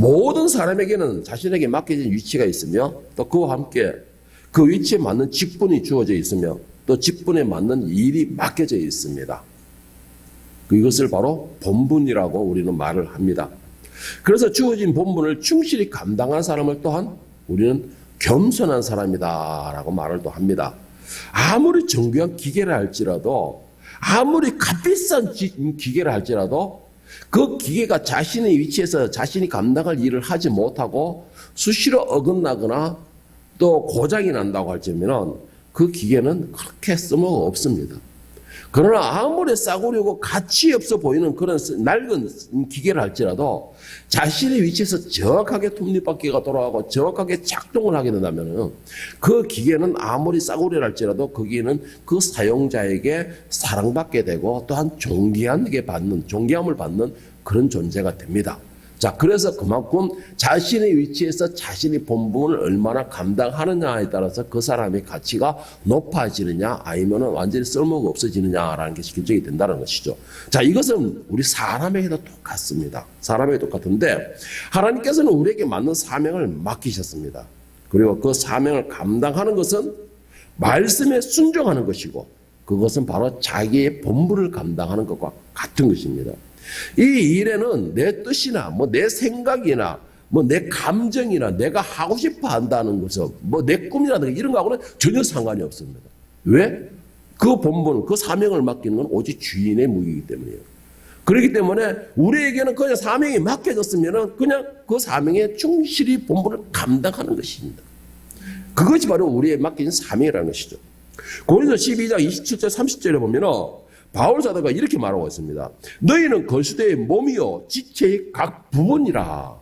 모든 사람에게는 자신에게 맡겨진 위치가 있으며 또 그와 함께 그 위치에 맞는 직분이 주어져 있으며 또 직분에 맞는 일이 맡겨져 있습니다. 이것을 바로 본분이라고 우리는 말을 합니다. 그래서 주어진 본분을 충실히 감당한 사람을 또한 우리는 겸손한 사람이다라고 말을 또 합니다. 아무리 정교한 기계를 할지라도 아무리 값비싼 기계를 할지라도 그 기계가 자신의 위치에서 자신이 감당할 일을 하지 못하고 수시로 어긋나거나 또 고장이 난다고 할지면 그 기계는 그렇게 쓸모가 없습니다. 그러나 아무리 싸구려고 가치 없어 보이는 그런 낡은 기계를 할지라도 자신의 위치에서 정확하게 톱니바퀴가 돌아가고 정확하게 작동을 하게 된다면 그 기계는 아무리 싸구려를 할지라도 거기에는 그 사용자에게 사랑받게 되고 또한 존귀함을 받는 그런 존재가 됩니다. 자, 그래서 그만큼 자신의 위치에서 자신이 본분을 얼마나 감당하느냐에 따라서 그 사람의 가치가 높아지느냐 아니면 완전히 쓸모가 없어지느냐라는 것이 결정이 된다는 것이죠. 자, 이것은 우리 사람에게도 똑같습니다. 사람에게 똑같은데 하나님께서는 우리에게 맞는 사명을 맡기셨습니다. 그리고 그 사명을 감당하는 것은 말씀에 순종하는 것이고 그것은 바로 자기의 본분을 감당하는 것과 같은 것입니다. 이 일에는 내 뜻이나 내 생각이나 내 감정이나 내가 하고 싶어 한다는 것은 내 꿈이라든가 이런 거하고는 전혀 상관이 없습니다. 왜? 그 본분, 그 사명을 맡기는 건 오직 주인의 무기이기 때문이에요. 그렇기 때문에 우리에게는 그냥 사명이 맡겨졌으면 그냥 그 사명에 충실히 본분을 감당하는 것입니다. 그것이 바로 우리의 맡겨진 사명이라는 것이죠. 고린도 12장 27절 30절에 보면은 바울 사도가 이렇게 말하고 있습니다. 너희는 그리스도의 몸이요 지체의 각 부분이라.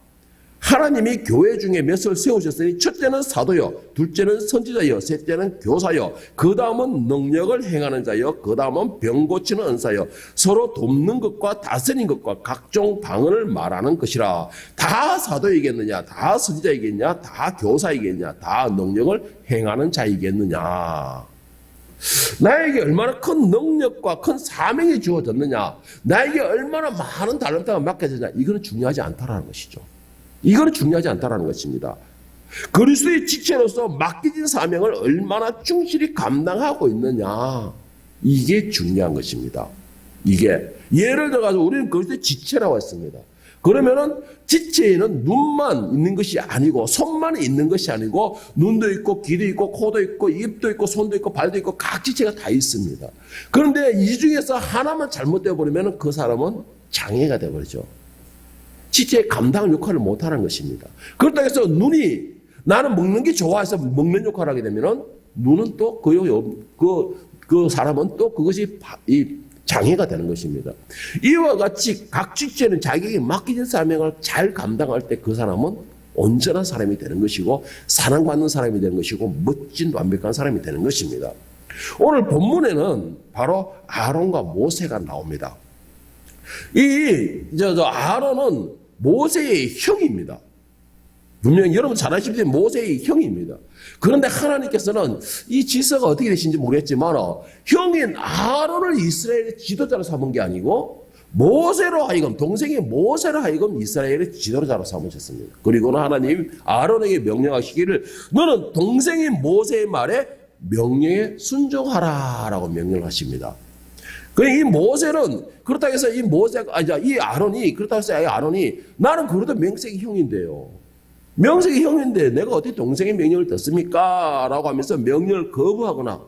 하나님이 교회 중에 몇을 세우셨으니 첫째는 사도요, 둘째는 선지자요, 셋째는 교사요, 그 다음은 능력을 행하는 자요, 그 다음은 병 고치는 은사요, 서로 돕는 것과 다스리는 것과 각종 방언을 말하는 것이라. 다 사도이겠느냐, 다 선지자이겠냐, 다 교사이겠냐, 다 능력을 행하는 자이겠느냐. 나에게 얼마나 큰 능력과 큰 사명이 주어졌느냐, 나에게 얼마나 많은 달란트가 맡겨졌느냐, 이거는 중요하지 않다라는 것이죠. 이거는 중요하지 않다라는 것입니다. 그리스도의 지체로서 맡겨진 사명을 얼마나 충실히 감당하고 있느냐, 이게 중요한 것입니다. 이게 예를 들어서 우리는 그리스도의 지체라고 했습니다. 그러면은 지체에는 눈만 있는 것이 아니고 손만 있는 것이 아니고 눈도 있고 귀도 있고 코도 있고 입도 있고 손도 있고 발도 있고 각 지체가 다 있습니다. 그런데 이 중에서 하나만 잘못되어 버리면 그 사람은 장애가 되어버리죠. 지체의 감당 역할을 못하는 것입니다. 그렇다고 해서 눈이 나는 먹는 게 좋아해서 먹는 역할을 하게 되면 눈은 또 그 사람은 또 그것이 장애가 되는 것입니다. 이와 같이 각 지체는 자기에게 맡겨진 사명을 잘 감당할 때 그 사람은 온전한 사람이 되는 것이고 사랑받는 사람이 되는 것이고 멋진 완벽한 사람이 되는 것입니다. 오늘 본문에는 바로 아론과 모세가 나옵니다. 아론은 모세의 형입니다. 분명히 여러분 잘 아시듯이 모세의 형입니다. 그런데 하나님께서는 이 질서가 어떻게 되신지 모르겠지만 형인 아론을 이스라엘의 지도자로 삼은 게 아니고 모세로 하여금 동생인 모세로 하여금 이스라엘의 지도자로 삼으셨습니다. 그리고는 하나님 아론에게 명령하시기를 너는 동생인 모세의 말에 명령에 순종하라라고 명령을 하십니다. 이 모세는 그렇다고 해서 이 아론이 나는 그래도 명색이 형인데요. 명색이 형인데 내가 어떻게 동생의 명령을 듣습니까? 라고 하면서 명령을 거부하거나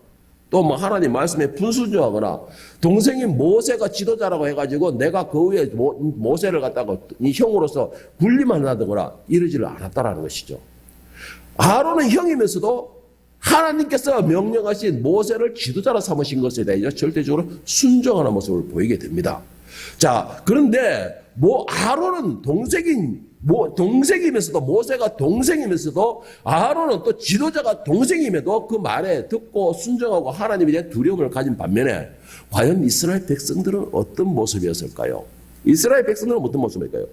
또 하나님 말씀에 분순종하거나 동생인 모세가 지도자라고 해가지고 내가 그 위에 모세를 갖다가 이 형으로서 군림한다거나 이러지를 않았다라는 것이죠. 아론은 형이면서도 하나님께서 명령하신 모세를 지도자로 삼으신 것에 대해 절대적으로 순종하는 모습을 보이게 됩니다. 자, 그런데 아론은 동생이면서도 모세가 동생이면서도 아론은 또 지도자가 동생임에도 그 말에 듣고 순종하고 하나님에 대한 두려움을 가진 반면에 과연 이스라엘 백성들은 어떤 모습이었을까요? 이스라엘 백성들은 어떤 모습일까요?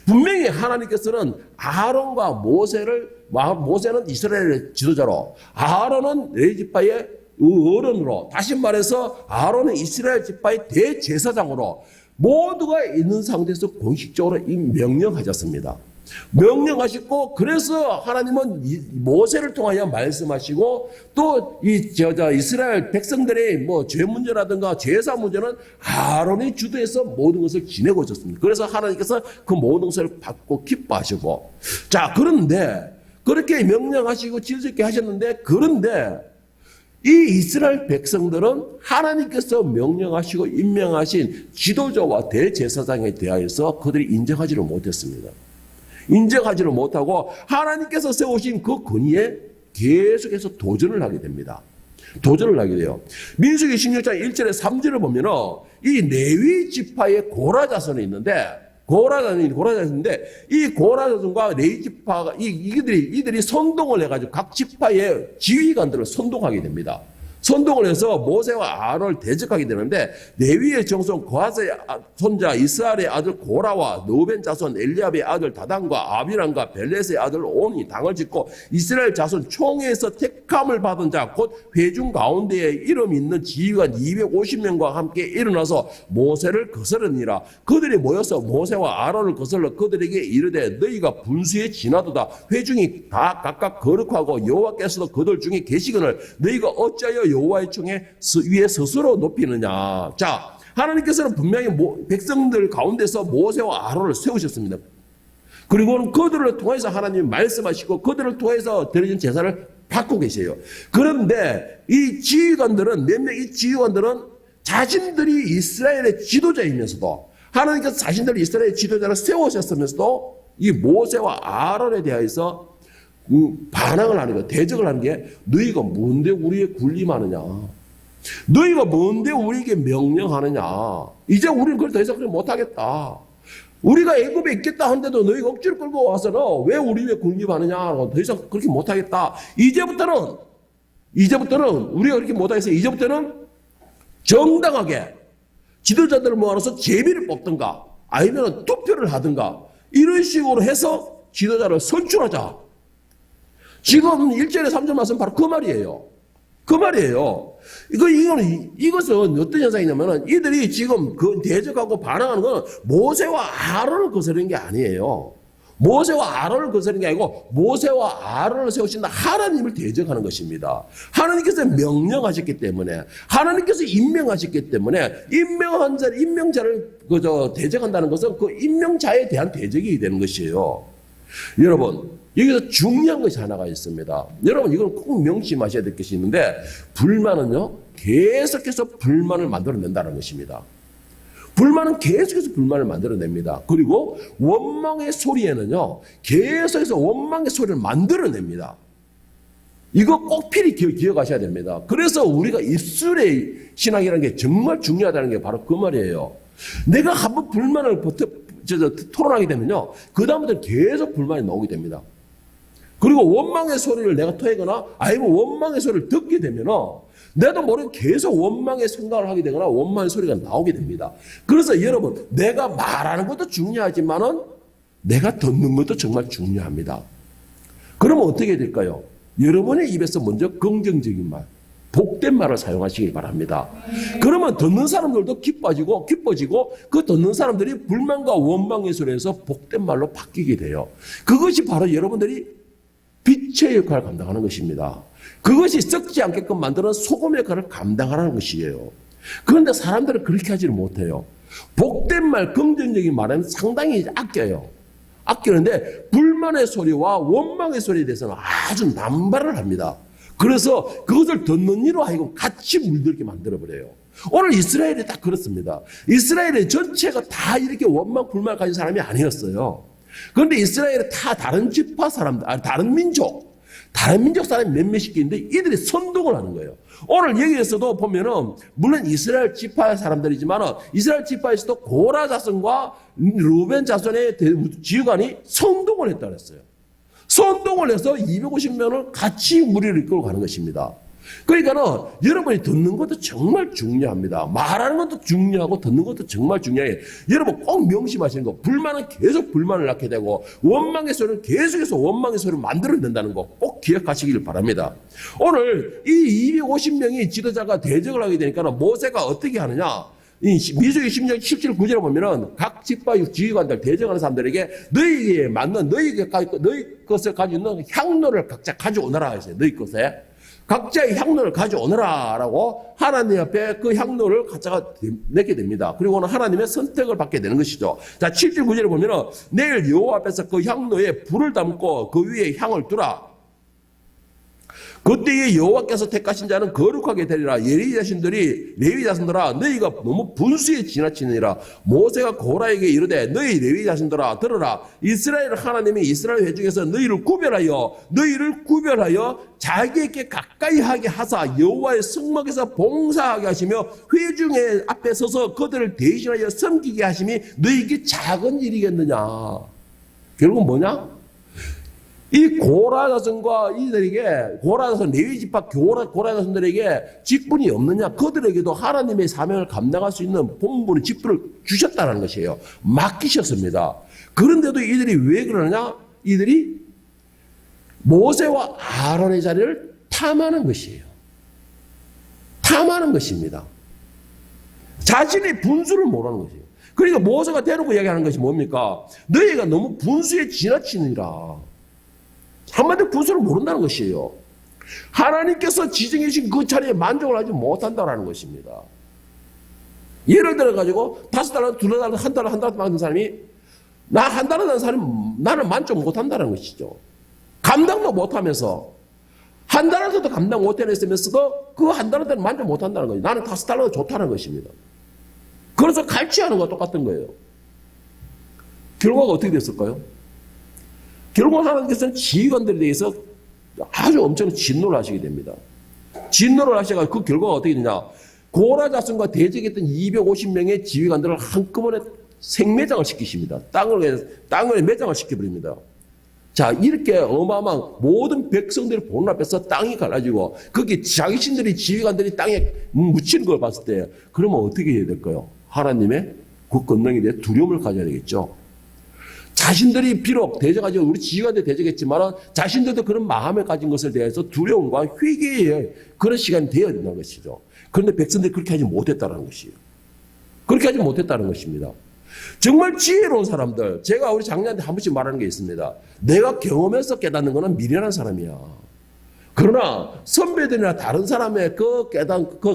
분명히 하나님께서는 아론과 모세는 이스라엘의 지도자로 아론은 레위 지파의 어른으로 다시 말해서 아론은 이스라엘 지파의 대제사장으로 모두가 있는 상태에서 공식적으로 명령하셨습니다. 명령하시고, 그래서 하나님은 모세를 통하여 말씀하시고, 또 이스라엘 백성들의 뭐 죄 문제라든가 제사 문제는 아론이 주도해서 모든 것을 지내고 있었습니다. 그래서 하나님께서 그 모든 것을 받고 기뻐하시고, 자, 그런데 그렇게 명령하시고 질서있게 하셨는데, 그런데 이 이스라엘 백성들은 하나님께서 명령하시고 임명하신 지도자와 대제사장에 대하여서 그들이 인정하지를 못했습니다. 인정하지를 못하고 하나님께서 세우신 그 권위에 계속해서 도전을 하게 됩니다. 도전을 하게 돼요. 민수기 16장 1절에 3절을 보면은 이 레위 지파의 고라 자손이 있는데, 이 고라 자손과 레위 지파가 이들이 선동을 해가지고 각 지파의 지휘관들을 선동하게 됩니다. 선동을 해서 모세와 아론을 대적하게 되는데, 레위의 정손 거하스의 손자 이스라엘의 아들 고라와 르우벤 자손 엘리압의 아들 다단과 아비람과 벨렛의 아들 온이 당을 짓고 이스라엘 자손 총회에서 택함을 받은 자 곧 회중 가운데에 이름 있는 지휘관 250명과 함께 일어나서 모세를 거스르니라. 그들이 모여서 모세와 아론을 거슬러 그들에게 이르되 너희가 분수에 지나도다. 회중이 다 각각 거룩하고 여호와께서도 그들 중에 계시거늘 너희가 어찌하여 여호와의 총에 위에 스스로 높이느냐. 자, 하나님께서는 분명히 백성들 가운데서 모세와 아론을 세우셨습니다. 그리고 그들을 통해서 하나님이 말씀하시고 그들을 통해서 드려진 제사를 받고 계세요. 그런데 이 지휘관들은 이 지휘관들은 자신들이 이스라엘의 지도자이면서도, 하나님께서 자신들이 이스라엘의 지도자를 세우셨으면서도 이 모세와 아론에 대해서 반항을 하는 거, 대적을 하는 게, 너희가 뭔데 우리에 군림하느냐? 너희가 뭔데 우리에게 명령하느냐? 이제 우리는 그걸 더 이상 그렇게 못하겠다. 우리가 애굽에 있겠다 하는데도 너희가 억지로 끌고 와서는 왜 우리 위에 군림하느냐? 더 이상 그렇게 못하겠다. 이제부터는 우리가 그렇게 못하겠어요. 이제부터는 정당하게 지도자들을 모아서 제비를 뽑든가 아니면 투표를 하든가 이런 식으로 해서 지도자를 선출하자. 지금 1절에 3절 말씀 바로 그 말이에요. 그 말이에요. 이것은 어떤 현상이냐면은 이들이 지금 그 대적하고 반항하는 건 모세와 아론을 거스르는 게 아니에요. 모세와 아론을 거스르는 게 아니고 모세와 아론을 세우신 하나님을 대적하는 것입니다. 하나님께서 명령하셨기 때문에, 하나님께서 임명하셨기 때문에 임명자를 대적한다는 것은 그 임명자에 대한 대적이 되는 것이에요. 여러분, 여기서 중요한 것이 하나가 있습니다. 여러분, 이건 꼭 명심하셔야 될 것이 있는데, 불만은요, 계속해서 불만을 만들어낸다는 것입니다. 불만은 계속해서 불만을 만들어냅니다. 그리고 원망의 소리에는요, 계속해서 원망의 소리를 만들어냅니다. 이거 꼭 필히 기억하셔야 됩니다. 그래서 우리가 입술의 신앙이라는 게 정말 중요하다는 게 바로 그 말이에요. 내가 한번 불만을 토론하게 되면요, 그다음부터 계속 불만이 나오게 됩니다. 그리고 원망의 소리를 내가 토하거나 아니면 원망의 소리를 듣게 되면은 내도 모르게 계속 원망의 생각을 하게 되거나 원망의 소리가 나오게 됩니다. 그래서 여러분, 내가 말하는 것도 중요하지만은 내가 듣는 것도 정말 중요합니다. 그러면 어떻게 될까요? 여러분의 입에서 먼저 긍정적인 말, 복된 말을 사용하시기 바랍니다. 그러면 듣는 사람들도 기뻐지고 그 듣는 사람들이 불만과 원망의 소리에서 복된 말로 바뀌게 돼요. 그것이 바로 여러분들이 빛의 역할을 감당하는 것입니다. 그것이 썩지 않게끔 만드는 소금 역할을 감당하는 것이에요. 그런데 사람들은 그렇게 하지를 못해요. 복된 말, 긍정적인 말은 상당히 아껴요. 아끼는데 불만의 소리와 원망의 소리에 대해서는 아주 남발을 합니다. 그래서 그것을 듣는 이로 하여금 같이 물들게 만들어버려요. 오늘 이스라엘이 딱 그렇습니다. 이스라엘의 전체가 다 이렇게 원망, 불만을 가진 사람이 아니었어요. 그런데 이스라엘은 다 다른 지파 사람들, 다른 민족 사람이 몇몇이 있는데 이들이 선동을 하는 거예요. 오늘 여기에서도 보면은 물론 이스라엘 지파 사람들이지만 이스라엘 지파에서도 고라 자손과 르우벤 자손의 지휘관이 선동을 했다 그랬어요. 선동을 해서 250명을 같이 무리를 이끌고 가는 것입니다. 그러니까는 여러분이 듣는 것도 정말 중요합니다. 말하는 것도 중요하고 듣는 것도 정말 중요해요. 여러분 꼭 명심하시는 거, 불만은 계속 불만을 낳게 되고 원망의 소리는 계속해서 원망의 소리를 만들어낸다는 거 꼭 기억하시길 바랍니다. 오늘 이 250명이 지도자가 대적을 하게 되니까 모세가 어떻게 하느냐? 이 민수기 10장 17, 9절에 보면은 각 집과 지휘관들, 대적하는 사람들에게 너희에게 맞는 너희 것을 가지고 있는 향로를 각자 가져오너라 했어요. 너희 것에. 각자의 향로를 가져오너라 라고 하나님 앞에 그 향로를 각자가 내게 됩니다. 그리고는 하나님의 선택을 받게 되는 것이죠. 자, 7절 9절에 보면은 내일 여호와 앞에서 그 향로에 불을 담고 그 위에 향을 두라. 그때에 여호와께서 택하신 자는 거룩하게 되리라. 레위 자손들아 너희가 너무 분수에 지나치느니라. 모세가 고라에게 이르되 너희 레위 자손들아 들으라. 이스라엘 하나님이 이스라엘 회중에서 너희를 구별하여 자기에게 가까이 하게 하사 여호와의 성막에서 봉사하게 하시며 회중의 앞에 서서 그들을 대신하여 섬기게 하심이 너희에게 작은 일이겠느냐. 결국은 뭐냐? 이 고라 자손과 이들에게, 고라 자손, 레위 지파 고라 자손들에게 직분이 없느냐? 그들에게도 하나님의 사명을 감당할 수 있는 본분의 직분을 주셨다는 것이에요. 맡기셨습니다. 그런데도 이들이 왜 그러느냐? 이들이 모세와 아론의 자리를 탐하는 것이에요. 탐하는 것입니다. 자신의 분수를 모르는 것이에요. 그러니까 모세가 대놓고 이야기하는 것이 뭡니까? 너희가 너무 분수에 지나치느니라. 한마디로 분수를 모른다는 것이에요. 하나님께서 지정해 주신 그 자리에 만족을 하지 못한다는 것입니다. 예를 들어가지고 5달, 2달, 한 달 받는 사람이 나 한 달 하는 사람이 나는 만족 못한다는 것이죠. 감당도 못하면서 한 달한테도 감당 못해냈으면서도 그 한 달한테는 만족 못한다는 거예요. 나는 5달러도 좋다는 것입니다. 그래서 갈취하는 것과 똑같은 거예요. 결과가 어떻게 됐을까요? 결국 하나님께서는 지휘관들에 대해서 아주 엄청난 진노를 하시게 됩니다. 진노를 하셔가지고 그 결과가 어떻게 되냐. 고라 자손과 대적했던 250명의 지휘관들을 한꺼번에 생매장을 시키십니다. 땅을 매장을 시켜버립니다. 자, 이렇게 어마어마한 모든 백성들이 보는 앞에서 땅이 갈라지고 거기 자신들이 지휘관들이 땅에 묻히는 걸 봤을 때 그러면 어떻게 해야 될까요? 하나님의 그 권능에 대해 두려움을 가져야 되겠죠. 자신들이 비록 대적하지만 우리 지휘관들 대적했지만 자신들도 그런 마음을 가진 것에 대해서 두려움과 회개의 그런 시간이 되어야 된다는 것이죠. 그런데 백성들이 그렇게 하지 못했다는 것이에요. 그렇게 하지 못했다는 것입니다. 정말 지혜로운 사람들, 제가 우리 장녀한테 한 번씩 말하는 게 있습니다. 내가 경험해서 깨닫는 것은 미련한 사람이야. 그러나 선배들이나 다른 사람의 그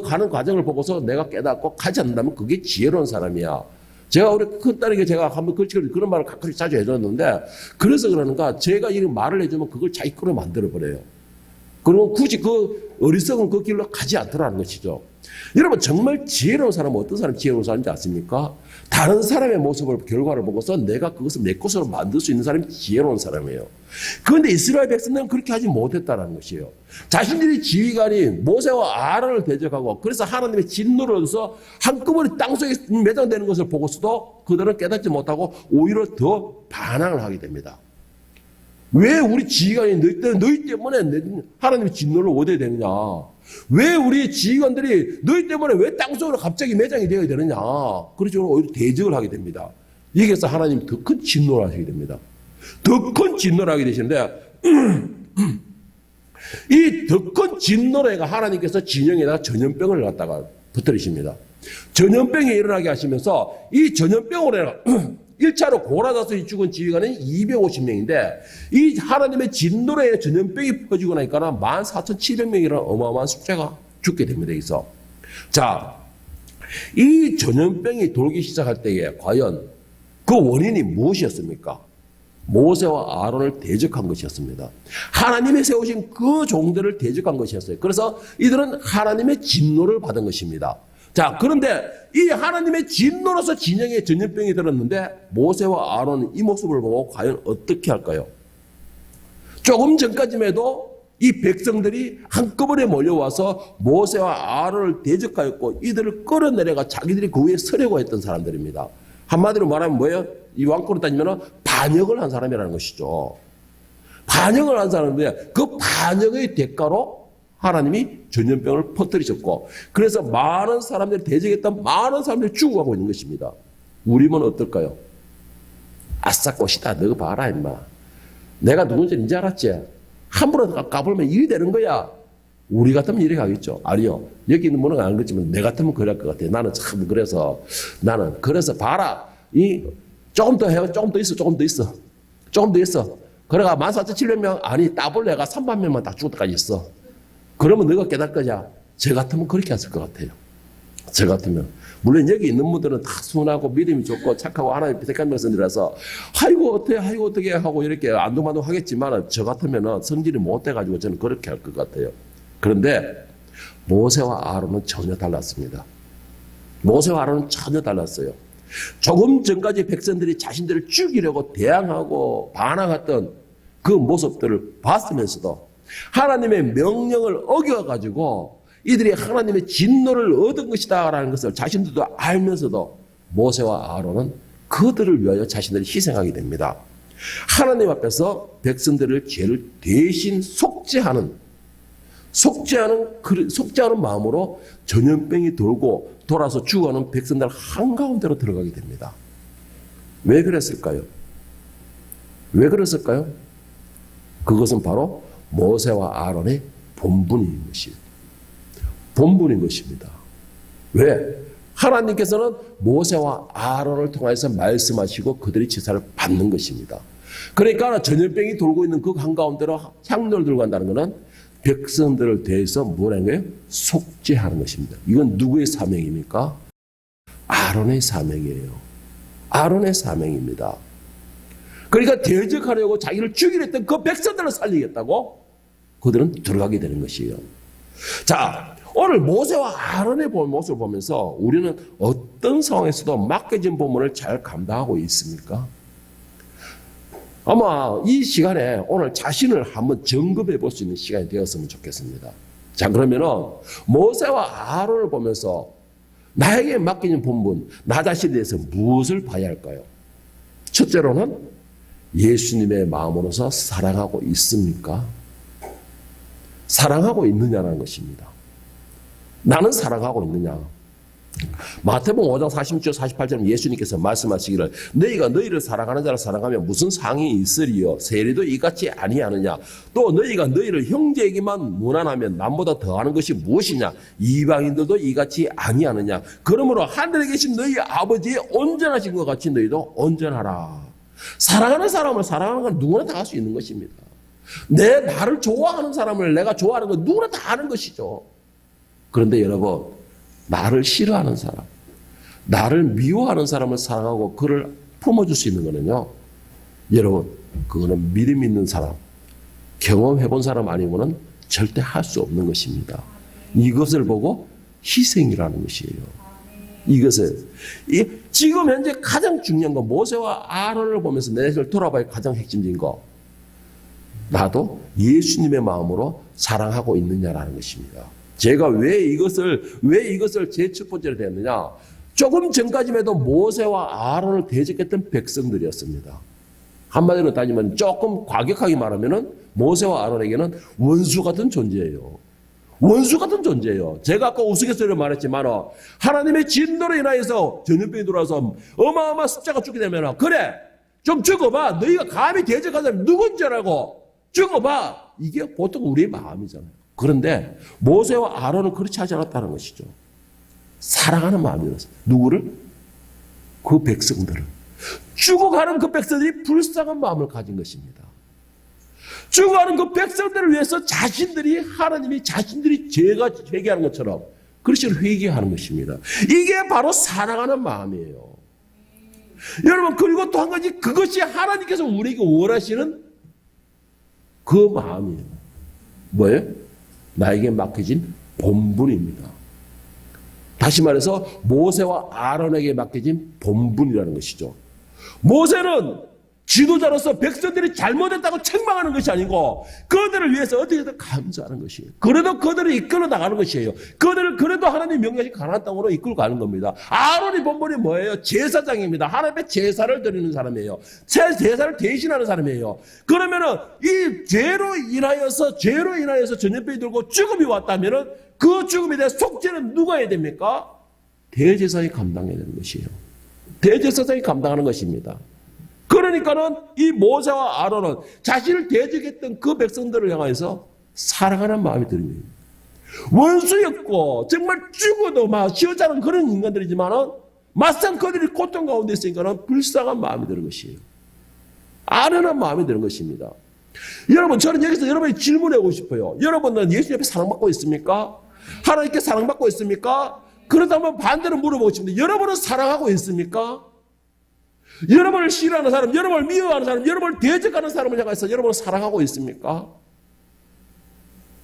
가는 과정을 보고서 내가 깨닫고 가지 않는다면 그게 지혜로운 사람이야. 제가 우리 큰딸에게 제가 한번 그런 말을 가끔 자주 해줬는데, 그래서 그러는가, 제가 이런 말을 해주면 그걸 자기 거로 만들어버려요. 그리고 굳이 그 어리석은 그 길로 가지 않더라는 것이죠. 여러분, 정말 지혜로운 사람은 어떤 사람이 지혜로운 사람인지 아십니까? 다른 사람의 모습을, 결과를 보고서 내가 그것을 내 것으로 만들 수 있는 사람이 지혜로운 사람이에요. 그런데 이스라엘 백성들은 그렇게 하지 못했다는 것이에요. 자신들이 지휘관이 모세와 아론을 대적하고 그래서 하나님의 진노를 얻어서 한꺼번에 땅속에 매장되는 것을 보고서도 그들은 깨닫지 못하고 오히려 더 반항을 하게 됩니다. 왜 우리 지휘관이 너희 때문에 하나님의 진노를 얻어야 되느냐? 왜 우리 지휘관들이 너희 때문에 왜 땅속으로 갑자기 매장이 되어야 되느냐? 그렇죠. 오히려 대적을 하게 됩니다. 여기에서 하나님이 더 큰 진노를 하시게 됩니다. 더 큰 진노를 하게 되시는데 이 더 큰 진노로 해가 하나님께서 진영에다가 전염병을 갖다가 붙들으십니다. 전염병이 일어나게 하시면서 이 전염병으로 해가 1차로 고라자손이 죽은 지휘관은 250명인데 이 하나님의 진노로 해 전염병이 퍼지고 나니까 14,700명이라는 어마어마한 숫자가 죽게 됩니다. 여기서. 자, 이 전염병이 돌기 시작할 때에 과연 그 원인이 무엇이었습니까? 모세와 아론을 대적한 것이었습니다. 하나님이 세우신 그 종들을 대적한 것이었어요. 그래서 이들은 하나님의 진노를 받은 것입니다. 자, 그런데 이 하나님의 진노로서 진영에 전염병이 들었는데 모세와 아론은 이 모습을 보고 과연 어떻게 할까요? 조금 전까지만 해도 이 백성들이 한꺼번에 몰려와서 모세와 아론을 대적하였고 이들을 끌어내려가 자기들이 그 위에 서려고 했던 사람들입니다. 한마디로 말하면 뭐예요? 이 왕권으로 따지면 반역을 한 사람이라는 것이죠. 반역을 한 사람인데 그 반역의 대가로 하나님이 전염병을 퍼뜨리셨고 그래서 많은 사람들이 대적했던 많은 사람들이 죽어가고 있는 것입니다. 우리는 어떨까요? 아싸 꽃이다. 너 봐라 임마. 내가 누군지 이제 알았지? 함부로 까불면 일이 되는 거야. 우리 같으면 이렇게 하겠죠. 아니요. 여기 있는 분은 안 그렇지만 내 같으면 그럴 것 같아요. 나는 참 그래서 봐라. 조금 더 해. 조금 더 있어. 조금 더 있어. 조금 더 있어. 그래가 14,700명 아니 따블 내가 3만 명만 딱 죽을 때까지 있어. 그러면 너가 깨달을 거냐? 저 같으면 그렇게 했을 것 같아요. 저 같으면. 물론 여기 있는 분들은 다 순하고 믿음이 좋고 착하고 하나님 택한 백성들이라서 아이고 어떻게 하고 이렇게 안동만동 하겠지만 저 같으면 성질이 못 돼가지고 저는 그렇게 할 것 같아요. 그런데 모세와 아론은 전혀 달랐습니다. 모세와 아론은 전혀 달랐어요. 조금 전까지 백성들이 자신들을 죽이려고 대항하고 반항했던 그 모습들을 봤으면서도 하나님의 명령을 어겨가지고 이들이 하나님의 진노를 얻은 것이다라는 것을 자신들도 알면서도 모세와 아론은 그들을 위하여 자신들을 희생하게 됩니다. 하나님 앞에서 백성들의 죄를 대신 속죄하는 마음으로 전염병이 돌고 돌아서 죽어가는 백성들 한가운데로 들어가게 됩니다. 왜 그랬을까요? 왜 그랬을까요? 그것은 바로 모세와 아론의 본분인 것입니다. 왜? 하나님께서는 모세와 아론을 통해서 말씀하시고 그들이 제사를 받는 것입니다. 그러니까 전염병이 돌고 있는 그 한가운데로 향로를 들고 간다는 것은 백성들을 대해서 뭐라는 거예요? 속죄하는 것입니다. 이건 누구의 사명입니까? 아론의 사명이에요. 아론의 사명입니다. 그러니까 대적하려고 자기를 죽이려 했던 그 백성들을 살리겠다고 그들은 들어가게 되는 것이에요. 자, 오늘 모세와 아론의 모습을 보면서 우리는 어떤 상황에서도 맡겨진 본분을 잘 감당하고 있습니까? 아마 이 시간에 오늘 자신을 한번 점검해 볼 수 있는 시간이 되었으면 좋겠습니다. 자, 그러면은 모세와 아론을 보면서 나에게 맡겨진 본분, 나 자신에 대해서 무엇을 봐야 할까요? 첫째로는 예수님의 마음으로서 사랑하고 있습니까? 사랑하고 있느냐는 것입니다. 나는 사랑하고 있느냐? 마태복음 5장 46절 48절 예수님께서 말씀하시기를 너희가 너희를 사랑하는 자를 사랑하면 무슨 상이 있으리요? 세리도 이같이 아니하느냐? 또 너희가 너희를 형제에게만 무난하면 남보다 더하는 것이 무엇이냐? 이방인들도 이같이 아니하느냐? 그러므로 하늘에 계신 너희 아버지의 온전하신 것 같이 너희도 온전하라. 사랑하는 사람을 사랑하는 건 누구나 다 할 수 있는 것입니다. 나를 좋아하는 사람을 내가 좋아하는 건 누구나 다 아는 것이죠. 그런데 여러분, 나를 싫어하는 사람, 나를 미워하는 사람을 사랑하고 그를 품어줄 수 있는 거는요, 여러분, 그거는 믿음 있는 사람, 경험해본 사람 아니면은 절대 할 수 없는 것입니다. 이것을 보고 희생이라는 것이에요. 지금 현재 가장 중요한 건 모세와 아론을 보면서 내 자신을 돌아봐야 가장 핵심적인 거. 나도 예수님의 마음으로 사랑하고 있느냐라는 것입니다. 제가 왜 이것을 제 첫 번째로 대했느냐? 조금 전까지만 해도 모세와 아론을 대적했던 백성들이었습니다. 한마디로 따지면 조금 과격하게 말하면은 모세와 아론에게는 원수 같은 존재예요. 원수 같은 존재예요. 제가 아까 우스갯소리로 말했지만 하나님의 진노로 인하여서 전염병이 들어와서 어마어마한 숫자가 죽게 되면 그래 좀 죽어봐. 너희가 감히 대적한 사람이 누군지 알고 죽어봐. 이게 보통 우리의 마음이잖아요. 그런데 모세와 아론은 그렇지 하지 않았다는 것이죠. 사랑하는 마음이었어요. 누구를? 그 백성들을. 죽어가는 그 백성들이 불쌍한 마음을 가진 것입니다. 죽어가는 그 백성들을 위해서 하나님이 자신들이 죄가 회개하는 것처럼 그리스도를 회개하는 것입니다. 이게 바로 사랑하는 마음이에요. 여러분, 그리고 또 한 가지, 그것이 하나님께서 우리에게 원하시는 그 마음이에요. 뭐예요? 나에게 맡겨진 본분입니다. 다시 말해서 모세와 아론에게 맡겨진 본분이라는 것이죠. 모세는 지도자로서 백성들이 잘못했다고 책망하는 것이 아니고 그들을 위해서 어떻게든 감사하는 것이에요. 그래도 그들을 이끌어 나가는 것이에요. 그들을 그래도 하나님 명령하신 가나안 땅으로 이끌고 가는 겁니다. 아론의 본분이 뭐예요? 제사장입니다. 하나님의 제사를 드리는 사람이에요. 제사를 대신하는 사람이에요. 그러면은 이 죄로 인하여서 전염병이 들고 죽음이 왔다면은 그 죽음에 대한 속죄는 누가 해야 됩니까? 대제사장이 감당해야 되는 것이에요. 대제사장이 감당하는 것입니다. 그러니까는 이 모세와 아론은 자신을 대적했던 그 백성들을 향해서 사랑하는 마음이 들어요. 원수였고 정말 죽어도 막 시원찮은 그런 인간들이지만은 막상 그들이 고통 가운데 있으니까는 불쌍한 마음이 드는 것이에요. 아련한 마음이 드는 것입니다. 여러분, 저는 여기서 여러분이 질문하고 싶어요. 여러분은 예수 옆에 사랑받고 있습니까? 하나님께 사랑받고 있습니까? 그렇다면 반대로 물어보고 싶은데, 여러분은 사랑하고 있습니까? 여러분을 싫어하는 사람, 여러분을 미워하는 사람, 여러분을 대적하는 사람을 향해서 여러분은 사랑하고 있습니까?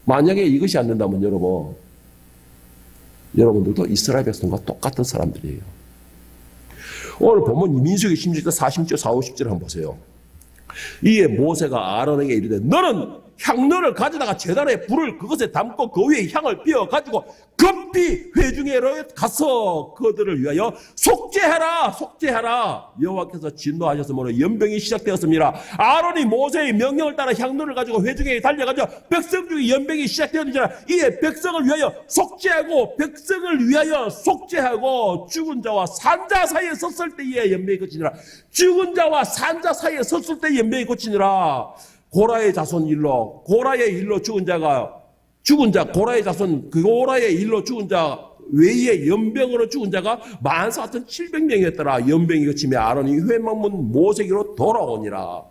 만약에 이것이 안 된다면 여러분들도 이스라엘 백성과 똑같은 사람들이에요. 오늘 본문 민수기 16절, 40절, 4, 50절 한번 보세요. 이에 모세가 아론에게 이르되 너는 향로를 가져다가 제단에 불을 그것에 담고 그 위에 향을 피워 가지고 급히 회중회로 가서 그들을 위하여 속죄하라. 여호와께서 진노하셨으므로 연병이 시작되었습니다. 아론이 모세의 명령을 따라 향로를 가지고 회중회에 달려가지고 백성 중에 연병이 시작되었느니라. 이에 백성을 위하여 속죄하고 백성을 위하여 속죄하고 죽은 자와 산자 사이에 섰을 때에 연병이 그치니라. 죽은 자와 산자 사이에 섰을 때 연병이 그치니라. 고라의 자손 일로, 고라의 일로 죽은 자, 고라의 자손, 그 고라의 일로 죽은 자 외에 연병으로 죽은 자가 14,700명이었더라. 연병이 그치며 아론이 회막문 모세기로 돌아오니라.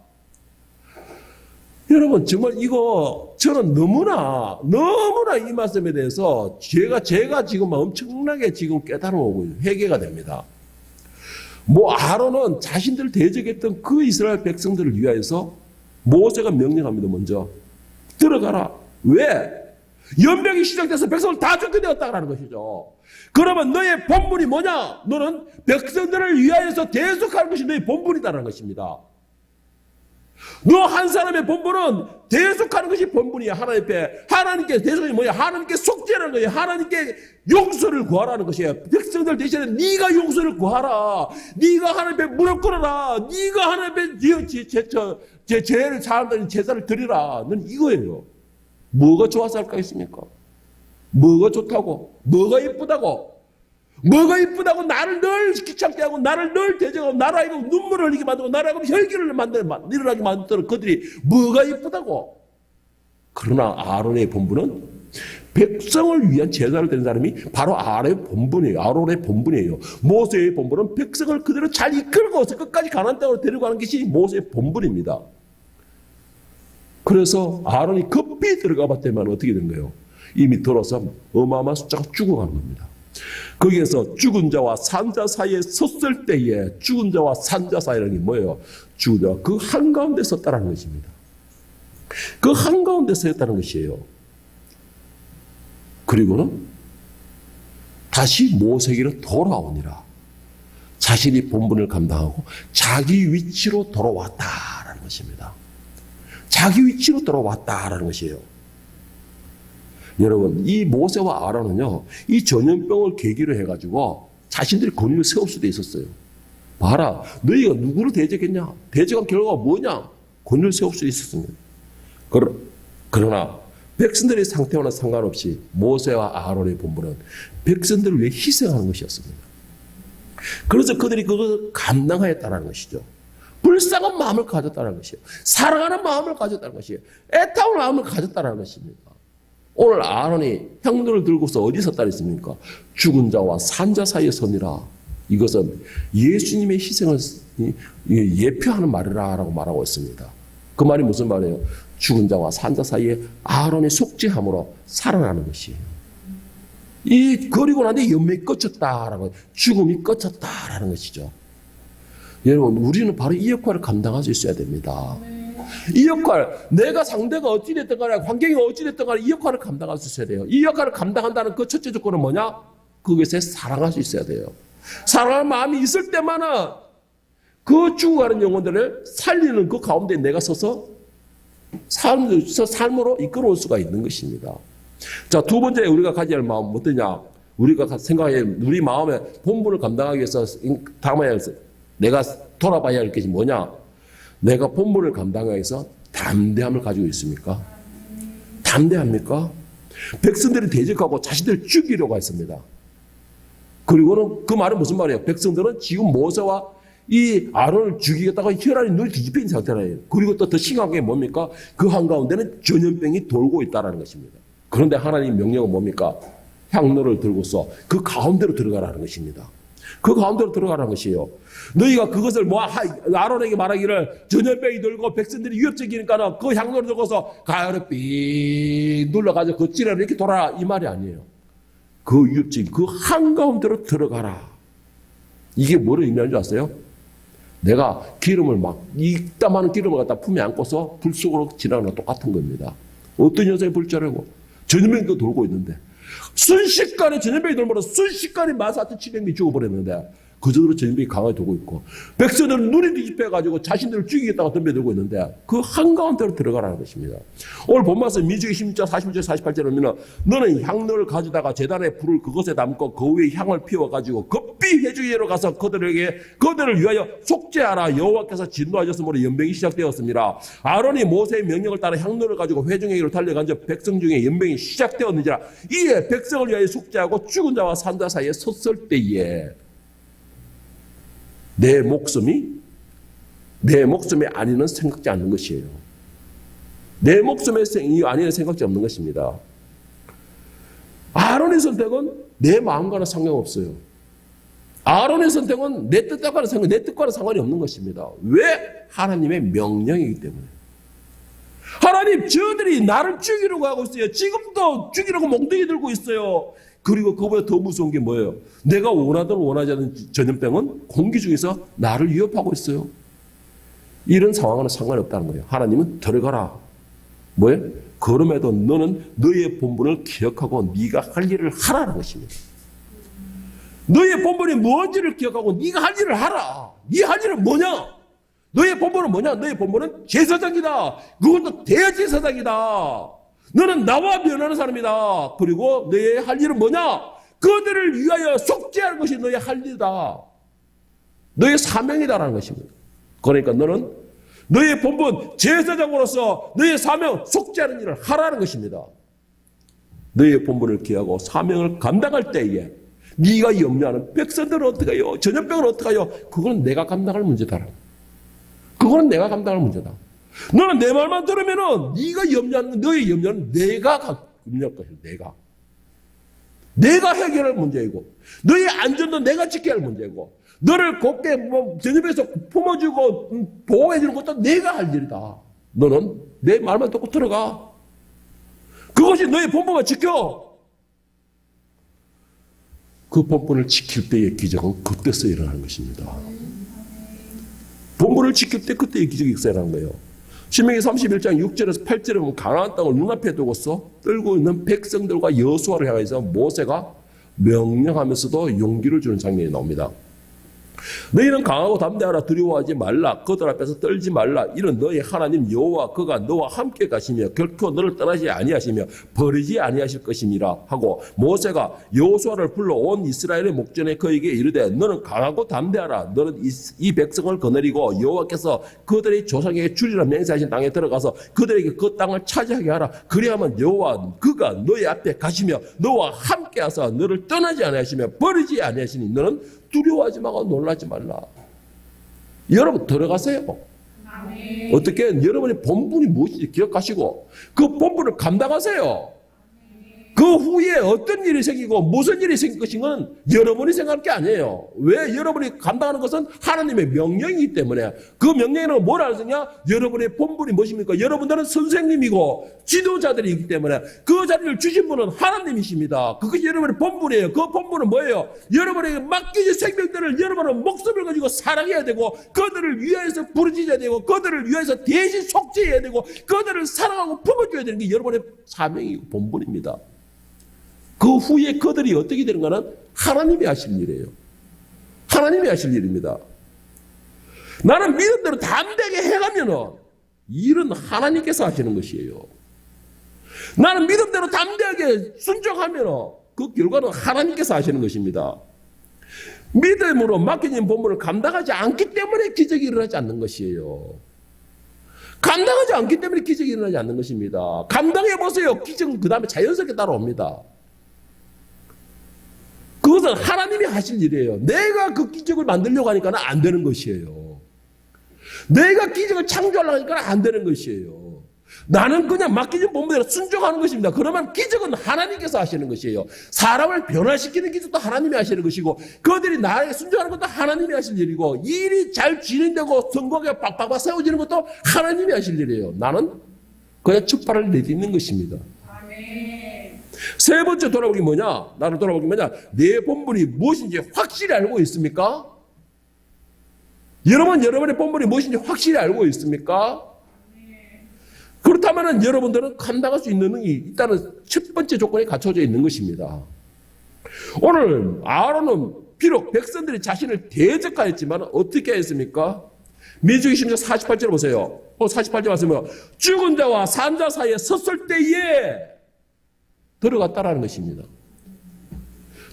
여러분, 정말 이거 저는 너무나 이 말씀에 대해서 제가 지금 엄청나게 지금 깨달아오고 회개가 됩니다. 아론은 자신들 대적했던 그 이스라엘 백성들을 위하여서 모세가 명령합니다. 먼저 들어가라. 왜? 연병이 시작돼서 백성을 다 죽게 되었다는 것이죠. 그러면 너의 본분이 뭐냐? 너는 백성들을 위하여서 대속하는 것이 너의 본분이다라는 것입니다. 너 한 사람의 본분은 대속하는 것이 본분이야. 하나님께 대속이 뭐야? 하나님께 속죄하는 거예요. 하나님께 용서를 구하라는 것이에요. 백성들 대신에 네가 용서를 구하라. 네가 하나님 앞에 무릎 꿇어라. 네가 하나님 앞에 제 죄를 사람들은 제사를 드리라. 넌 이거예요. 뭐가 좋아서 할 거 있습니까? 뭐가 좋다고? 뭐가 이쁘다고? 나를 늘 귀찮게 하고 나를 늘 대적하고 나를 하여금 눈물을 흘리게 만들고 나를 하여금 혈기를 일어나게 만드는 그들이 뭐가 이쁘다고? 그러나 아론의 본분은 백성을 위한 제사를 드린 사람이 바로 아론의 본분이에요. 모세의 본분은 백성을 그대로 잘 이끌고서 끝까지 가나안 땅으로 데리고 가는 것이 모세의 본분입니다. 그래서 아론이 급히 들어가 봤더니 어떻게 된 거예요? 이미 들어서 어마어마한 숫자가 죽어가는 겁니다. 거기에서 죽은 자와 산자 사이에 섰을 때에 죽은 자와 산자 사이라는 게 뭐예요? 죽은 자와 그 한가운데 섰다는 것입니다. 그 한가운데 섰다는 것이에요. 그리고는 다시 모세기로 돌아오니라. 자신이 본분을 감당하고 자기 위치로 돌아왔다라는 것입니다. 자기 위치로 돌아왔다라는 것이에요. 여러분, 이 모세와 아론은요, 이 전염병을 계기로 해가지고 자신들이 권위를 세울 수도 있었어요. 봐라, 너희가 누구를 대적했냐? 대적한 결과가 뭐냐? 권위를 세울 수 있었습니다. 그러나 백성들의 상태와는 상관없이 모세와 아론의 본분은 백성들을 위해 희생하는 것이었습니다. 그래서 그들이 그것을 감당하였다는 것이죠. 불쌍한 마음을 가졌다는 것이에요. 사랑하는 마음을 가졌다는 것이에요. 애타는 마음을 가졌다는 것입니다. 오늘 아론이 향로를 들고서 어디 섰다 했습니까? 죽은 자와 산자 사이에 서니라. 이것은 예수님의 희생을 예표하는 말이라고 말하고 있습니다. 그 말이 무슨 말이에요? 죽은 자와 산자 사이에 아론의 속죄함으로 살아나는 것이에요. 그리고 나니 연명이 끝쳤다라고, 죽음이 끝쳤다라는 것이죠. 여러분, 우리는 바로 이 역할을 감당할 수 있어야 됩니다. 이 역할, 내가 상대가 어찌됐든 간에, 환경이 어찌됐든 간에 이 역할을 감당할 수 있어야 돼요. 이 역할을 감당한다는 그 첫째 조건은 뭐냐? 그것에 사랑할 수 있어야 돼요. 사랑하는 마음이 있을 때만은 그 죽어가는 영혼들을 살리는 그 가운데 내가 서서 삶으로 이끌어올 수가 있는 것입니다. 자, 두 번째 우리가 가져야 할 마음은 어떠냐? 우리가 생각해, 우리 마음의 본분을 감당하기 위해서 담아야 할, 내가 돌아봐야 할 것이 뭐냐? 내가 본분을 감당하기 위해서 담대함을 가지고 있습니까? 담대합니까? 백성들이 대적하고 자신들을 죽이려고 했습니다. 그리고는 그 말은 무슨 말이에요? 백성들은 지금 모세와 이 아론을 죽이겠다고 혈안이 눈이 뒤집힌 상태라요. 그리고 또 더 심각한 게 뭡니까? 그 한가운데는 전염병이 돌고 있다는 것입니다. 그런데 하나님 명령은 뭡니까? 향로를 들고서 그 가운데로 들어가라는 것입니다. 그 가운데로 들어가라는 것이에요. 너희가 그것을 아론에게 말하기를 전염병이 들고 백성들이 위협적이니까 그 향로를 들고서 가열을 삑 눌러가지고 그 찌레를 이렇게 돌아라 이 말이 아니에요. 그 위협적인 그 한가운데로 들어가라. 이게 뭐를 의미하는 줄 아세요? 내가 기름을 이따만한 기름을 갖다 품에 안고서 불 속으로 지나가는 거 똑같은 겁니다. 어떤 여자의 불자라고 전염병도 돌고 있는데 순식간에 전염병이 돌면서 순식간에 14,700명이 죽어버렸는데 그저로 전염병이 강하게 돌고 있고 백성들은 눈이 뒤집혀가지고 자신들을 죽이겠다고 덤벼들고 있는데 그 한가운데로 들어가라는 것입니다. 오늘 본 말씀 민수기 16장 46절 48절에 보면 너는 향로를 가져다가 제단의 불을 그것에 담고 그 위에 향을 피워가지고 급히 회중에로 가서 그들을 위하여 속죄하라. 여호와께서 진노하셨으므로 연병이 시작되었습니다. 아론이 모세의 명령을 따라 향로를 가지고 회중에게로 달려간저 백성 중에 연병이 시작되었는지라. 이에 백성을 위하여 속죄하고 죽은 자와 산 자 사이에 섰을 때에 내 목숨이 아니는 생각지 않는 것이에요. 내 목숨의 아니는 생각지 없는 것입니다. 아론의 선택은 내 마음과는 상관없어요. 아론의 선택은 내 뜻과는 상관이 없는 것입니다. 왜? 하나님의 명령이기 때문에. 하나님, 저들이 나를 죽이려고 하고 있어요. 지금도 죽이려고 몽둥이 들고 있어요. 그리고 그보다 더 무서운 게 뭐예요? 내가 원하든 원하지 않는 전염병은 공기 중에서 나를 위협하고 있어요. 이런 상황과는 상관이 없다는 거예요. 하나님은 들어가라. 뭐예요? 그럼에도 너는 너의 본분을 기억하고 네가 할 일을 하라는 것입니다. 너의 본분이 뭔지를 기억하고 네가 할 일을 하라. 네 할 일은 뭐냐? 너의 본분은 뭐냐? 너의 본분은 제사장이다. 그것도 대제사장이다. 너는 나와 면하는 사람이다. 그리고 너의 할 일은 뭐냐? 그들을 위하여 속죄하는 것이 너의 할 일이다. 너의 사명이다라는 것입니다. 그러니까 너는 너의 본분 제사장으로서 너의 사명 속죄하는 일을 하라는 것입니다. 너의 본분을 기하고 사명을 감당할 때에 네가 염려하는 백성들은 어떻게 해요? 전염병은 어떻게 해요? 그건 내가 감당할 문제다. 그거는 내가 감당할 문제다. 너는 내 말만 들으면은 네가 염려하는 너의 염려는 내가 염려할 것이야. 내가 해결할 문제이고 너의 안전도 내가 지켜야 할 문제이고 너를 곱게 전염에서 품어주고 보호해주는 것도 내가 할 일이다. 너는 내 말만 듣고 들어가. 그것이 너의 본분만 지켜. 그 본분을 지킬 때의 기적은 그때서 일어나는 것입니다. 본분을 지킬 때 그때의 기적이 일어나는 거예요. 신명기 31장 6절에서 8절에 보면 가나안 땅을 눈앞에 두고서 떨고 있는 백성들과 여호수아를 향해서 모세가 명령하면서도 용기를 주는 장면이 나옵니다. 너희는 강하고 담대하라. 두려워하지 말라. 그들 앞에서 떨지 말라. 이는 너희 하나님 여호와 그가 너와 함께 가시며 결코 너를 떠나지 아니하시며 버리지 아니하실 것임이라 하고 모세가 여호수아를 불러 온 이스라엘의 목전에 그에게 이르되 너는 강하고 담대하라. 너는 이 백성을 거느리고 여호와께서 그들의 조상에게 주리라 맹세하신 땅에 들어가서 그들에게 그 땅을 차지하게 하라. 그리하면 여호와 그가 너희 앞에 가시며 너와 함께 하사 너를 떠나지 아니하시며 버리지 아니하시니 너는 두려워하지 말고 놀라지 말라. 여러분 들어가세요. 아멘. 어떻게 여러분의 본분이 무엇인지 기억하시고 그 본분을 감당하세요. 그 후에 어떤 일이 생기고 무슨 일이 생길 것인건 여러분이 생각할 게 아니에요. 왜? 여러분이 감당하는 것은 하나님의 명령이기 때문에 그 명령에는 뭘 알았느냐? 여러분의 본분이 무엇입니까? 여러분들은 선생님이고 지도자들이기 때문에 그 자리를 주신 분은 하나님이십니다. 그것이 여러분의 본분이에요. 그 본분은 뭐예요? 여러분에게 맡겨진 생명들을 여러분은 목숨을 가지고 사랑해야 되고 그들을 위하여서 부르짖어야 되고 그들을 위하여서 대신 속죄해야 되고 그들을 사랑하고 품어줘야 되는 게 여러분의 사명이고 본분입니다. 그 후에 그들이 어떻게 되는가는 하나님이 하실 일이에요. 하나님이 하실 일입니다. 나는 믿음대로 담대하게 해가면은 일은 하나님께서 하시는 것이에요. 나는 믿음대로 담대하게 순종하면은 그 결과는 하나님께서 하시는 것입니다. 믿음으로 맡겨진 본분을 감당하지 않기 때문에 기적이 일어나지 않는 것이에요. 감당하지 않기 때문에 기적이 일어나지 않는 것입니다. 감당해보세요. 기적은 그 다음에 자연스럽게 따라옵니다. 그것은 하나님이 하실 일이에요. 내가 그 기적을 만들려고 하니까는 안 되는 것이에요. 내가 기적을 창조하려고 하니까 안 되는 것이에요. 나는 그냥 맡겨진 본분대로 순종하는 것입니다. 그러면 기적은 하나님께서 하시는 것이에요. 사람을 변화시키는 기적도 하나님이 하시는 것이고 그들이 나에게 순종하는 것도 하나님이 하실 일이고 일이 잘 진행되고 성공하게 빡빡 세워지는 것도 하나님이 하실 일이에요. 나는 그냥 첫발을 내딛는 것입니다. 세 번째 돌아보기 뭐냐? 나를 돌아보기 뭐냐? 내 본분이 무엇인지 확실히 알고 있습니까? 여러분의 본분이 무엇인지 확실히 알고 있습니까? 그렇다면 여러분들은 감당할 수 있는 능력이 일단은 첫 번째 조건이 갖춰져 있는 것입니다. 오늘 아론은 비록 백성들이 자신을 대적하였지만 어떻게 했습니까? 민수기 10장 48절 보세요. 48절 말씀은 죽은 자와 산 자 사이에 섰을 때에 들어갔다라는 것입니다.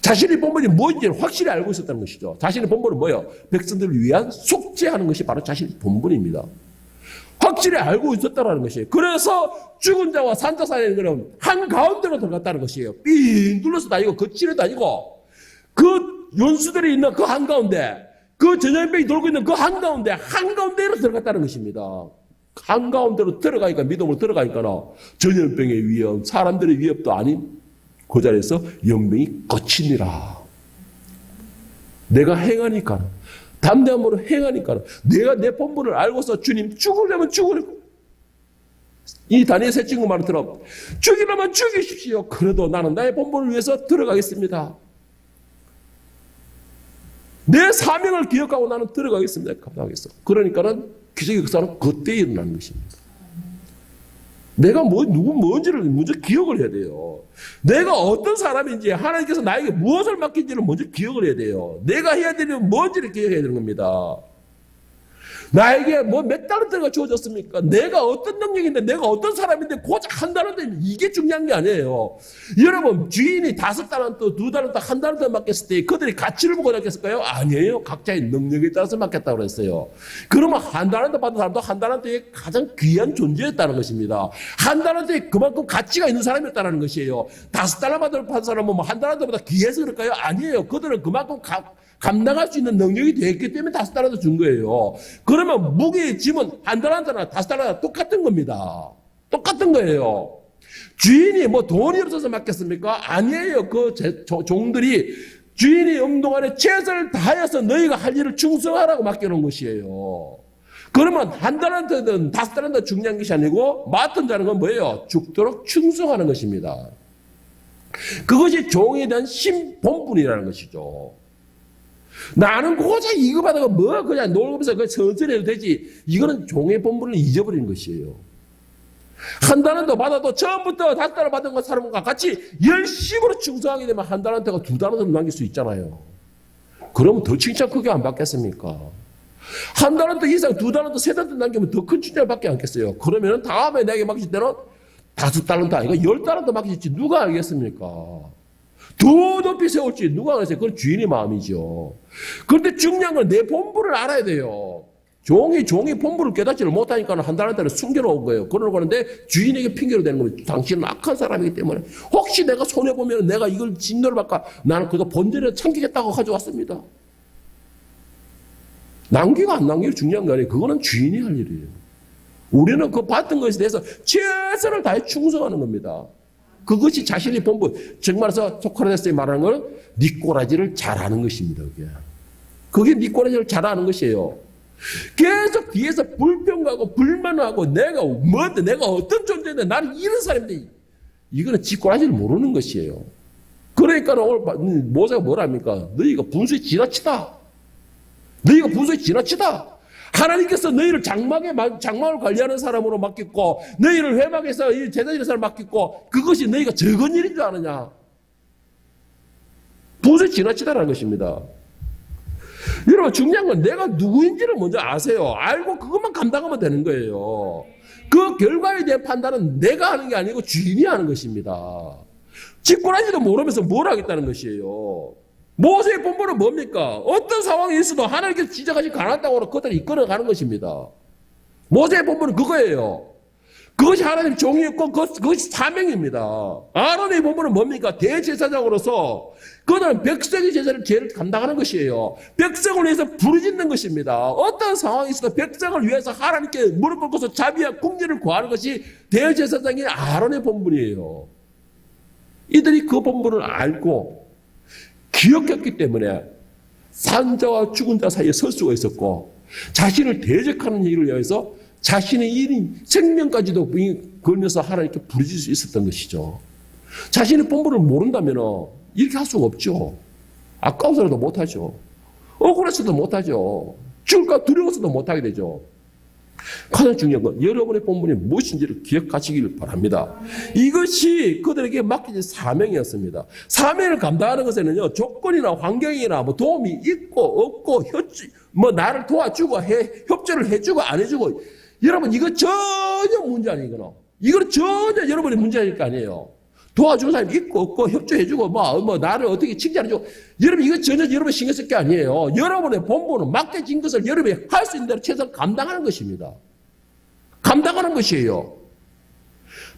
자신의 본분이 무엇인지 확실히 알고 있었다는 것이죠. 자신의 본분은 뭐예요? 백성들을 위한 속죄하는 것이 바로 자신의 본분입니다. 확실히 알고 있었다는 것이에요. 그래서 죽은 자와 산 자 사이에 그럼 한가운데로 들어갔다는 것이에요. 삥 둘러서 다니고 거칠어 다니고 그 연수들이 있는 그 한가운데 그 전염병이 돌고 있는 그 한가운데로 들어갔다는 것입니다. 한가운데로 들어가니까 믿음으로 들어가니까 전염병의 위험, 사람들의 위협도 아닌 그 자리에서 연병이 거치니라. 내가 행하니까 담대함으로 행하니까 내가 내 본분을 알고서 주님 죽으려면 죽으려고 이 다니엘 셋 친구 말을 들어 죽이려면 죽이십시오. 그래도 나는 나의 본분을 위해서 들어가겠습니다. 내 사명을 기억하고 나는 들어가겠습니다. 감당하겠어. 그러니까는 기적의 역사는 그때 일어나는 것입니다. 내가 누구 뭔지를 먼저 기억을 해야 돼요. 내가 어떤 사람인지 하나님께서 나에게 무엇을 맡긴지를 먼저 기억을 해야 돼요. 내가 해야 되는 뭔지를 기억해야 되는 겁니다. 나에게 몇 달러가 주어졌습니까? 내가 어떤 능력인데 내가 어떤 사람인데 고작 한 달러인데 이게 중요한 게 아니에요. 여러분 주인이 5달란트, 2달란트, 1달란트 맡겼을 때 그들이 가치를 보고 맡겼을까요? 아니에요. 각자의 능력에 따라서 맡겼다고 그랬어요. 그러면 1달란트 받은 사람도 1달란트의 가장 귀한 존재였다는 것입니다. 1달란트에 그만큼 가치가 있는 사람이었다는 것이에요. 5달란트 받은 사람은 1달란트보다 귀해서 그럴까요? 아니에요. 그들은 그만큼 감당할 수 있는 능력이 됐기 때문에 5달란트 준 거예요. 그러면 무게의 짐은 1달란트나 5달란트 똑같은 겁니다. 똑같은 거예요. 주인이 돈이 없어서 맡겼습니까? 아니에요. 그 종들이 주인이 음동안에 최선을 다해서 너희가 할 일을 충성하라고 맡겨놓은 것이에요. 그러면 1달란트든 5달란트 중요한 것이 아니고 맡은 자는 건 뭐예요? 죽도록 충성하는 것입니다. 그것이 종에 대한 신본분이라는 것이죠. 나는 고작 이거 받아가 그냥 놀면서 천천히 해도 되지. 이거는 종의 본분을 잊어버리는 것이에요. 1달란트 받아도 처음부터 5달란트 받은 사람과 같이 열심으로 충성하게 되면 1달란트가 2달란트를 남길 수 있잖아요. 그러면 더 칭찬 크게 안 받겠습니까? 1달란트 이상 2달란트, 3달란트 남기면 더 큰 칭찬을 받지 않겠어요? 그러면 다음에 내게 맡길 때는 5달란트 아니고 10달란트 맡기실지 누가 알겠습니까? 더 높이 세울지 누가 알겠어요? 그건 주인의 마음이죠. 그런데 중요한 건 내 본분을 알아야 돼요. 종이 본분을 깨닫지를 못하니까 1달란트를 숨겨놓은 거예요. 그러는데 주인에게 핑계로 되는 거예요. 당신은 악한 사람이기 때문에 혹시 내가 손해보면 내가 이걸 진노를 받까 나는 그거 번제를 참기겠다고 가져왔습니다. 남기고 안 남기고 중요한 거 아니에요. 그거는 주인이 할 일이에요. 우리는 그 받은 것에 대해서 최선을 다해 충성하는 겁니다. 그것이 자신의 본분, 정말서 소크라테스에 말하는 건 니꼬라지를 잘하는 것입니다. 그게 니꼬라지를 잘하는 것이에요. 계속 뒤에서 불평하고 불만하고 내가 어떤 존재인데 나는 이런 사람인데 이거는 지꼬라지를 모르는 것이에요. 그러니까 오늘 모세가 뭐랍니까? 너희가 분수에 지나치다. 하나님께서 너희를 장막을 관리하는 사람으로 맡겼고 너희를 회막에서 제자지는 사람 맡겼고 그것이 너희가 적은 일인 줄 아느냐. 분수에 지나치다라는 것입니다. 여러분 중요한 건 내가 누구인지를 먼저 아세요. 알고 그것만 감당하면 되는 거예요. 그 결과에 대한 판단은 내가 하는 게 아니고 주인이 하는 것입니다. 직권하지도 모르면서 뭘 하겠다는 것이에요. 모세의 본분은 뭡니까? 어떤 상황이 있어도 하나님께서 지적하신 가나안 땅으로 그들을 이끌어가는 것입니다. 모세의 본분은 그거예요. 그것이 하나님 종이었고 그것이 사명입니다. 아론의 본분은 뭡니까? 대제사장으로서 그들은 백성의 제사를 죄를 감당하는 것이에요. 백성을 위해서 부르짖는 것입니다. 어떤 상황이 있어도 백성을 위해서 하나님께 무릎 꿇고서 자비와 궁리를 구하는 것이 대제사장의 아론의 본분이에요. 이들이 그 본분을 알고 기억했기 때문에 산자와 죽은 자 사이에 설 수가 있었고 자신을 대적하는 일을 위해서 자신의 일인 생명까지도 걸면서 하나님께 부르짖을 수 있었던 것이죠. 자신의 본분을 모른다면 이렇게 할 수가 없죠. 아까워서라도 못하죠. 억울해서도 못하죠. 죽을까 두려워서도 못하게 되죠. 가장 중요한 건 여러분의 본분이 무엇인지를 기억하시길 바랍니다. 이것이 그들에게 맡겨진 사명이었습니다. 사명을 감당하는 것에는요, 조건이나 환경이나 뭐 도움이 있고 없고 나를 도와주고 협조를 해주고 안 해주고, 여러분 이거 전혀 문제 아니거나, 이거는 전혀 여러분의 문제일 거 아니에요. 도와주는 사람이 있고 없고 협조해주고 나를 어떻게 칭찬해주고, 여러분 이거 전혀 여러분 신경 쓸 게 아니에요. 여러분의 본분은 맡겨진 것을 여러분이 할 수 있는 대로 최선을 감당하는 것입니다. 감당하는 것이에요.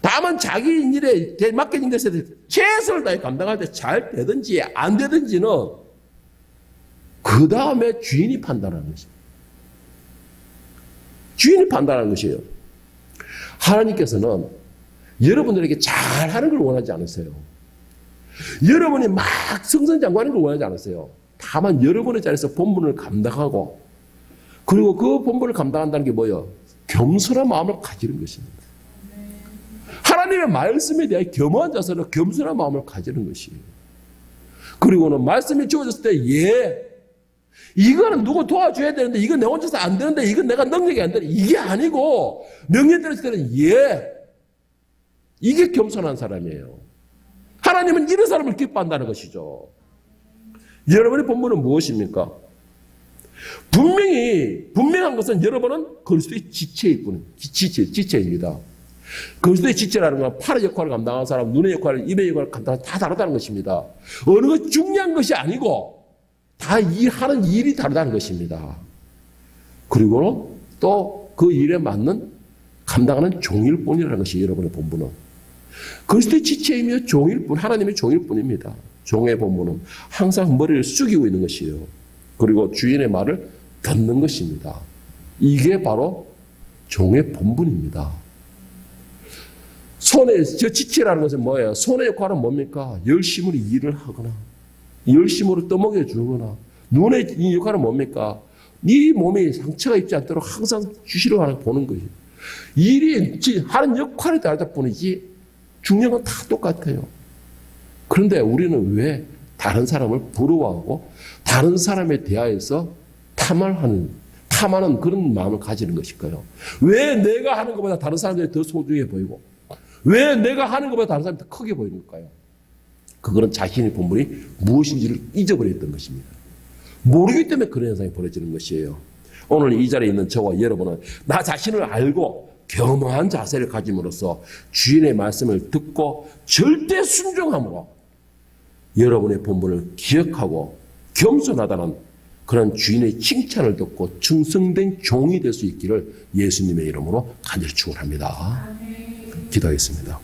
다만 자기 일에 맡겨진 것에 대해서 최선을 다해 감당할 때 잘 되든지 안 되든지는 그 다음에 주인이 판단하는 것입니다. 주인이 판단하는 것이에요. 하나님께서는 여러분들에게 잘하는 걸 원하지 않으세요. 여러분이 막 승승장구하는 걸 원하지 않으세요. 다만 여러분의 자리에서 본분을 감당하고, 그리고 그 본분을 감당한다는 게 뭐예요? 겸손한 마음을 가지는 것입니다. 하나님의 말씀에 대해 겸허한 자세로 겸손한 마음을 가지는 것이에요. 그리고는 말씀이 주어졌을 때 이거는 누구 도와줘야 되는데, 이건 내 혼자서 안 되는데, 이건 내가 능력이 안 되는데, 이게 아니고 명령 들었을 때는 이게 겸손한 사람이에요. 하나님은 이런 사람을 기뻐한다는 것이죠. 여러분의 본분은 무엇입니까? 분명한 것은 여러분은 그리스도의 지체입니다. 그리스도의 지체라는 건 팔의 역할을 감당하는 사람, 눈의 역할을, 입의 역할을 감당하는 다 다르다는 것입니다. 어느 것 중요한 것이 아니고 다 하는 일이 다르다는 것입니다. 그리고 또 그 일에 맞는 감당하는 종일 뿐이라는 것이 여러분의 본분은. 그리스도의 지체이며 종일 뿐, 하나님의 종일 뿐입니다. 종의 본분은 항상 머리를 숙이고 있는 것이에요. 그리고 주인의 말을 듣는 것입니다. 이게 바로 종의 본분입니다. 저 지체라는 것은 뭐예요? 손의 역할은 뭡니까? 열심으로 일을 하거나, 열심으로 떠먹여 주거나, 눈의 역할은 뭡니까? 네 몸에 상처가 입지 않도록 항상 주시를 보는 거예요. 일이 하는 역할이 다르다 뿐이지 중요한 건 다 똑같아요. 그런데 우리는 왜 다른 사람을 부러워하고 다른 사람에 대하여서 탐하는 그런 마음을 가지는 것일까요? 왜 내가 하는 것보다 다른 사람들이 더 소중해 보이고, 왜 내가 하는 것보다 다른 사람이 더 크게 보이는 걸까요? 그거는 자신의 본분이 무엇인지를 잊어버렸던 것입니다. 모르기 때문에 그런 현상이 벌어지는 것이에요. 오늘 이 자리에 있는 저와 여러분은 나 자신을 알고 겸허한 자세를 가짐으로써 주인의 말씀을 듣고 절대 순종함으로 여러분의 본분을 기억하고 겸손하다는 그런 주인의 칭찬을 듣고 충성된 종이 될 수 있기를 예수님의 이름으로 간절히 축원합니다. 기도하겠습니다.